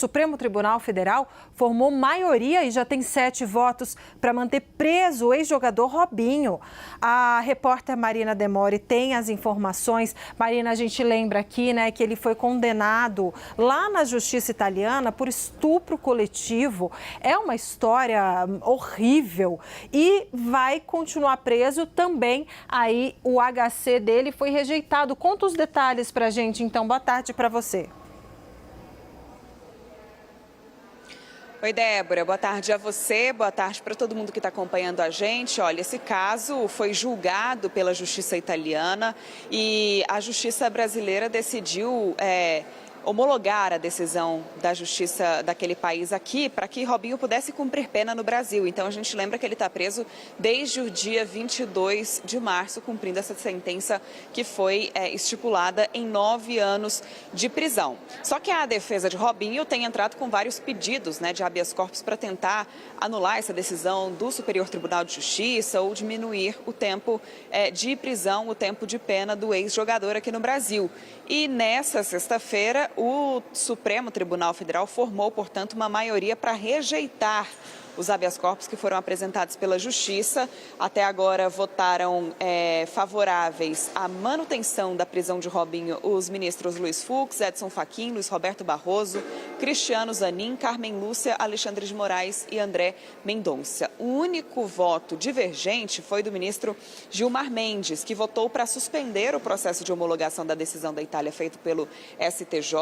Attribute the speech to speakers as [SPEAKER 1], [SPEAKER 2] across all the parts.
[SPEAKER 1] O Supremo Tribunal Federal formou maioria e já tem 7 votos para manter preso o ex-jogador Robinho. A repórter Marina Demore tem as informações. Marina, a gente lembra aqui, né, que ele foi condenado lá na justiça italiana por estupro coletivo. É uma história horrível e vai continuar preso também. Aí o HC dele foi rejeitado. Conta os detalhes para a gente, então. Boa tarde para você.
[SPEAKER 2] Oi, Débora. Boa tarde a você, boa tarde para todo mundo que está acompanhando a gente. Olha, esse caso foi julgado pela Justiça italiana e a Justiça brasileira decidiu homologar a decisão da Justiça daquele país aqui para que Robinho pudesse cumprir pena no Brasil. Então, a gente lembra que ele está preso desde o dia 22 de março, cumprindo essa sentença que foi estipulada em 9 anos de prisão. Só que a defesa de Robinho tem entrado com vários pedidos, né, de habeas corpus para tentar anular essa decisão do Superior Tribunal de Justiça ou diminuir o tempo de prisão, o tempo de pena do ex-jogador aqui no Brasil. E nessa sexta-feira, o Supremo Tribunal Federal formou, portanto, uma maioria para rejeitar os habeas corpus que foram apresentados pela Justiça. Até agora votaram favoráveis à manutenção da prisão de Robinho os ministros Luiz Fux, Edson Fachin, Luiz Roberto Barroso, Cristiano Zanin, Carmen Lúcia, Alexandre de Moraes e André Mendonça. O único voto divergente foi do ministro Gilmar Mendes, que votou para suspender o processo de homologação da decisão da Itália feito pelo STJ.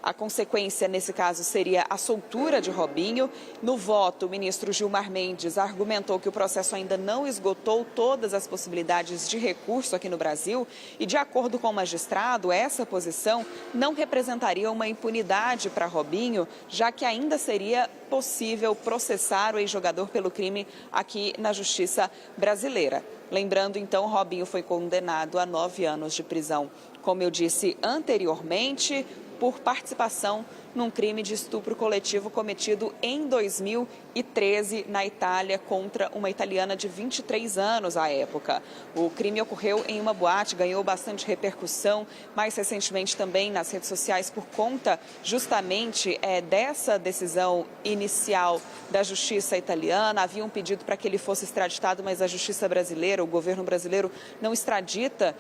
[SPEAKER 2] A consequência, nesse caso, seria a soltura de Robinho. No voto, o ministro Gilmar Mendes argumentou que o processo ainda não esgotou todas as possibilidades de recurso aqui no Brasil e, de acordo com o magistrado, essa posição não representaria uma impunidade para Robinho, já que ainda seria possível processar o ex-jogador pelo crime aqui na Justiça brasileira. Lembrando, então, Robinho foi condenado a 9 anos de prisão, como eu disse anteriormente, por participação num crime de estupro coletivo cometido em 2013 na Itália contra uma italiana de 23 anos à época. O crime ocorreu em uma boate, ganhou bastante repercussão, mais recentemente também nas redes sociais por conta justamente dessa decisão inicial da Justiça italiana. Havia um pedido para que ele fosse extraditado, mas a Justiça brasileira, o governo brasileiro, não extradita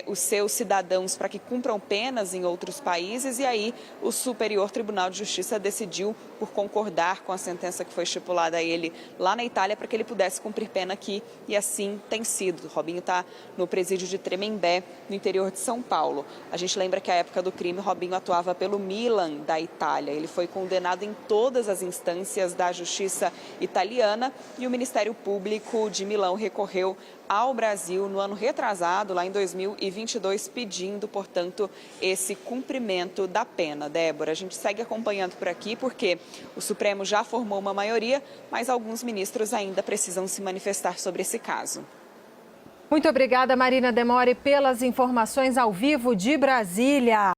[SPEAKER 2] os seus cidadãos para que cumpram penas em outros países. E aí o Superior Tribunal de Justiça decidiu por concordar com a sentença que foi estipulada a ele lá na Itália para que ele pudesse cumprir pena aqui, e assim tem sido. Robinho está no presídio de Tremembé, no interior de São Paulo. A gente lembra que à época do crime, Robinho atuava pelo Milan da Itália. Ele foi condenado em todas as instâncias da Justiça italiana e o Ministério Público de Milão recorreu ao Brasil no ano retrasado, lá em 2022, pedindo, portanto, esse cumprimento da pena. Débora, a gente segue acompanhando por aqui porque o Supremo já formou uma maioria, mas alguns ministros ainda precisam se manifestar sobre esse caso.
[SPEAKER 1] Muito obrigada, Marina Demore, pelas informações ao vivo de Brasília.